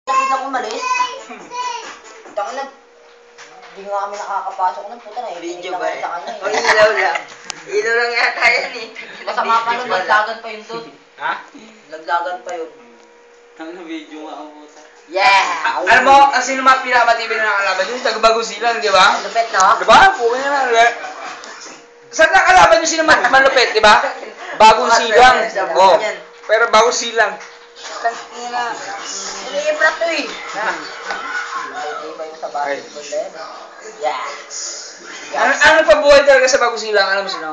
Nakita ko umalis. Taka na. Hindi nga kami nakakapasok ng puta na. Video ba eh? Sa kanya, O ilaw lang. Ilaw lang yata yan eh. Masama pa nun, laglagan pa yun doon. Ha? Laglagan pa yun. Ang video nga ang puta. Yeah! Alam mo, ang sino mga pinakamatibay na nakalaban yung taga-Bago Silang, di ba? Ang lupit, no? Di ba? Pukin naman. Saan nakalaban yung sino malupit, di ba? Bagong Silang. Oo. Pero Bagong Silang. Tangina. Iniibrat to eh. Hindi ba yung sa basketball na yun? Yeah! Ano nagpabuhay talaga sa Bagong Silang? Alam mo sino?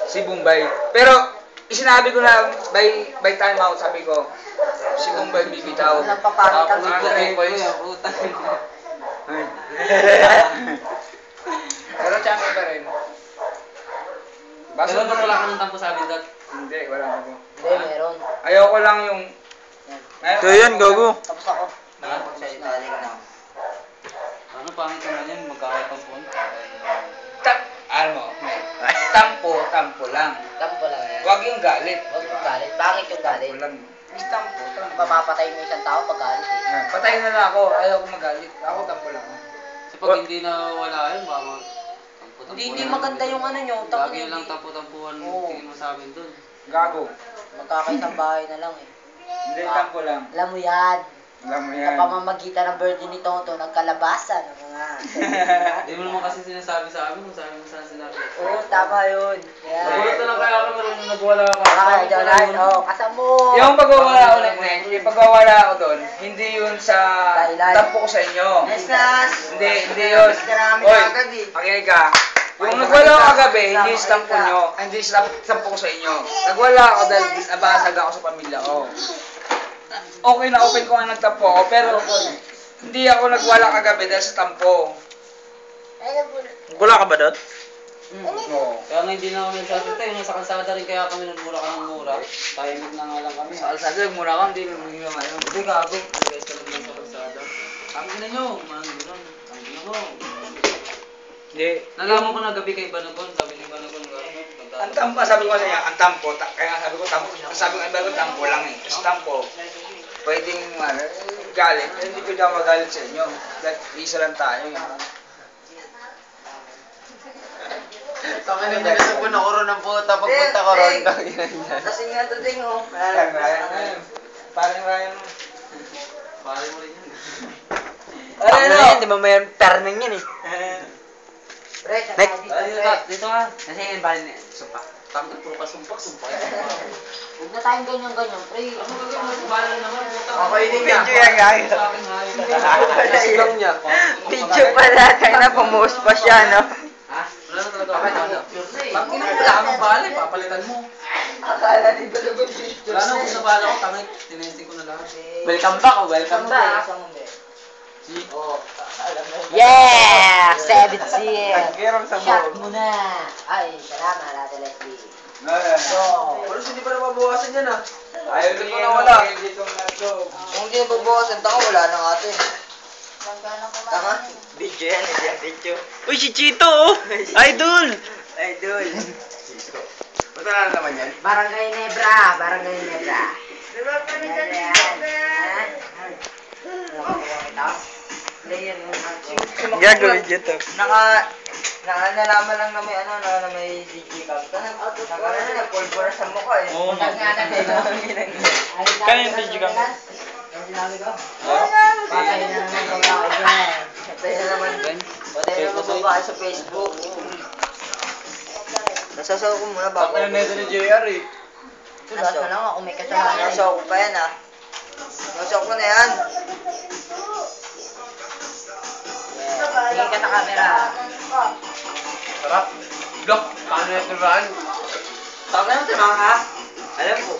Si Bombay. Pero, isinabi ko na by time out, sabi ko, si Bombay bibitaw. Nagpapakitan Tapos, sa 3 points. Pero champion pa rin. Pero wala ka ng tampo sa amin, Dad? Hindi, wala ako. Hindi, meron. Ayoko lang yung... So yan, gago. Tapos ako. Magsalita rin na. Ano, pangit naman yan, magkakatampuan. Ano mo? Tampo lang. Tampo lang yan. Huwag yung galit. Huwag yung galit. Bakit yung galit? Tampo lang. Tampo. Mapapatay mo isang tao pag galit eh. Patayin na lang ako. Ayaw ko magalit. Ako tampo lang. Kasi pag hindi na wala yun, baka tampo-tampuan. Hindi maganda yung ano nyo. Lagi lang tampo-tampuan, Oo. tingin mo sa amin dun. Gago. Magkakaisang bahay na lang eh. Hindi, tampo lang. Alam mo yan. Alam mo Sa yan. pamamagitan ng birthday ni Toto, nagkalabasan ng mga... Hindi mo naman kasi sinasabi sa amin kung saan mo saan sinabi. Oo, tama yun. Nagulat na lang kaya kami rin yung nagwala ka. Ah, Jonard, kasama mo. Yung pagwawala ulit next, yung pagwawala ako doon, hindi yun sa Dahilan. tampo ko sa inyo. Nesnas! Hindi yun. Karami Oy, na agad eh. pakinig ka. Yung nagwala ako kagabi, hindi sa tampo nyo, hindi sa tampo ko sa inyo. Nagwala ako dahil nabasag ako sa pamilya ko. Okay na open ko nga nagtampo ako, pero hindi ako nagwala kagabi dahil sa tampo. Wala ka ba doon? Oo. Kaya nga hindi na kami nagsasalita, yung nasa kalsada rin kaya kami nagmura ka ng mura. Tahimik na nga lang kami. Sa alsada, mura ka, hindi mo magiging naman. Hindi gago. Guys, ka lang sa kalsada. Ang ina nyo, mga gano'n. Ang ina mo. Hindi. Nalaman ko na gabi kay Banagon, sabi ni Banagon gano'n. Ang tampo, sabi ko sa ang tampo, kaya nga sabi ko tampo, sabi ko iba ko tampo lang eh. Kasi tampo, pwedeng galit, hindi ko daw magalit sa inyo. Dahil isa lang tayo eh. Tangin na nila po na kuro ng puta pagpunta ko ron. Kasi nga ito din oh. Parang Ryan. Parang Ryan. Pare mo rin yan. Ano yan? Di ba may perning yan eh? Pre, Next. Dito nga. Kasi yung balin niya. Sumpa. Tangin, puro pasumpak, sumpak. huwag na tayong ganyan-ganyan, pre. Ano ba yung bala naman? Okay din yan. Video yan, guys. Sa akin, ha? Nasilang niya. Video pala, tayo na pumuhos pa siya, no? Ha? Wala na talaga ako bala. Tangin na wala kang bala, papalitan mo. Akala ni Balagon dito. Wala na kung sa bala ko, tangin. Tinesting ko na lang. Welcome back, welcome back. Yeah! 17! Tagkirang sa Shot buhok. mo na! Ay, salamat, Ate Leslie. No. Pero hindi pa nababawasan yan ah. Ayaw Dito niyo na wala. Ditong nandog. Kung hindi nababawasan, taka wala na nga ito eh. Taka? Video yan, video. Uy, si Chito, oh! Idol! Idol. Punta na naman yan. Barangay Nebra! Barangay Nebra! Diba pa rin Gago, video to. Nalaman lang na may ano, na may DJ cam. Nagpulbura sa mukha eh. Oo, Kaya yung video ka? Ang sinabi ko? Patay na naman babae dyan. Patay na naman. Patay na naman babae sa Facebook. Nasasaw ko muna bago. Bakit na ni JR eh. Tulas na lang ako may kasalanan. Nasaw ko pa yan ah. Nasaw ko na yan. Tingin ka sa camera. Sarap. Dok, paano yung tirahan? Tama na timang ha? Alam ko.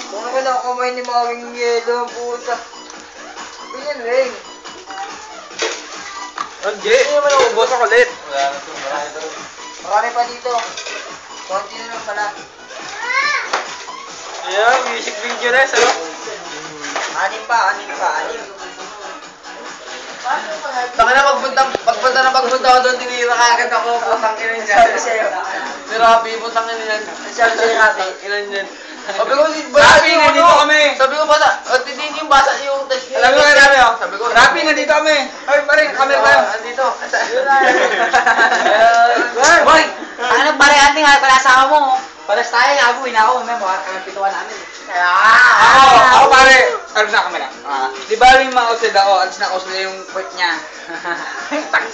Kung naman ako kumain ni Mawing Yelo, puta. Ganyan rin. Hindi, hindi naman ako ubos ako ulit. Wala na ito, marami ito. Marami pa dito. Konti na lang pala. Yeah, music video na, sarap. Anim pa. Taka na pagpunta ko doon, tinira ka agad ako, putang ina niya. Sabi sa'yo. Si Robby, putang ina niyan. Sabi sa'yo, Robby. Ilan yan? Sabi ko, Sabi na Sabi ko basa, hindi yung basa yung test niya. Alam mo, Sabi ko, Rapi, nandito kami. Ay, pare, camera tayo. Andito. Boy, ano pare ating nga pala asawa mo? Paras tayo, nabuhin ako. May mga pituan namin. Ako pare, alam na camera. Di ba rin ma-outside ako, alis na outside yung puwet niya.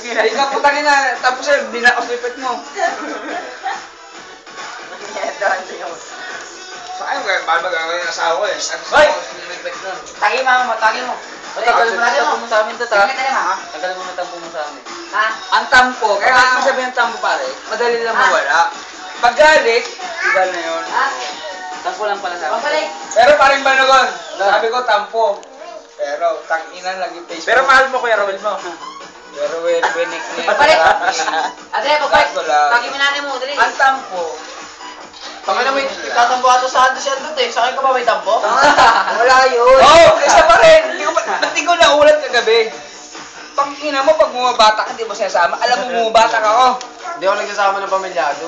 Di ka putangin na, tapos di na outside yung puwet mo. Saan yung gagawin yung asawa ko eh? Hoy! Tagi mo, tagi mo. Tagal mo na mo sa amin to, ta. Tingnan tayo ma. Tagal mo na tampo mo sa amin. Ha? Ang tampo, kaya nga sabihin ng tampo pare, madali lang mawala. Pag galit, iba na yun. Ha? Tampo lang pala sa amin. Pabalik. Pero paring Banogon, sabi ko tampo. Pero tang-ina lagi Facebook. Pero mahal mo Kuya Raul mo. Pero winik ni. Pabalik. Ate, pabalik. Wala. Tagi mo nanay mo, dali. Ang tampo. Pag ano may tatambo ato sa Andos yan doon eh. Sa akin ka ba may tambo? Wala yun. Oh, isa pa rin. Ba't di ko naulat kagabi? Pang-ina mo, pag bumabata ka, di mo sinasama. Alam mo, bumabata ka ako. Hindi ako nagsasama ng pamilyado.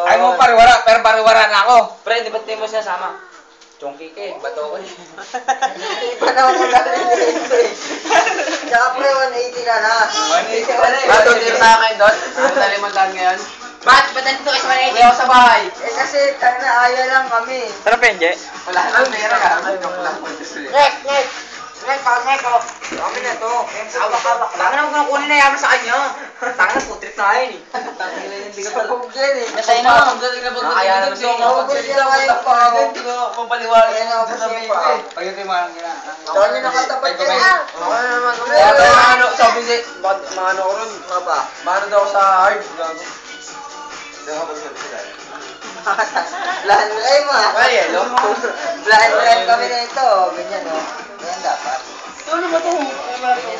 Ay mo pariwara, pero pariwara na ako. Pre, di ba't di mo siya sama? Chongki ka eh, bato ko eh. Iba na ako nalilito eh. Tsaka pre, 180 ka na. 180 ka na eh. Doon din na kayo doon. Ang talimantan ngayon. Ba't nandito kayo sa 180? Hindi ako sa bahay. Eh kasi, tayo na ayaw lang kami. Sarap yan, Je. Wala nang pera ka. Nek! Nek, oh. Kami na to. Hawak-hawak lang. Tanga naman kung kunin na yaman sa kanya. Tanga na, putrip na yun eh. Tanga na, hindi ka pala. Yan eh. Nasa'yo na. Nakaya naman siya. Nakapagsalita ko kayo. Hindi ko pampaliwala. Kaya nakapagsalita ko eh. Pag ito yung mga gina. Doon yung nakatapat ka eh. Oo naman. Mga ano, sabi niya, mga ano ko ron, mga ba? Mga daw sa hard. Gago. Hindi ako magsabi sila. Blind live mo ah. Ay, hello. Blind live kami na ito. Ganyan oh. Ganyan dapat. Ano ba ito? Ganyan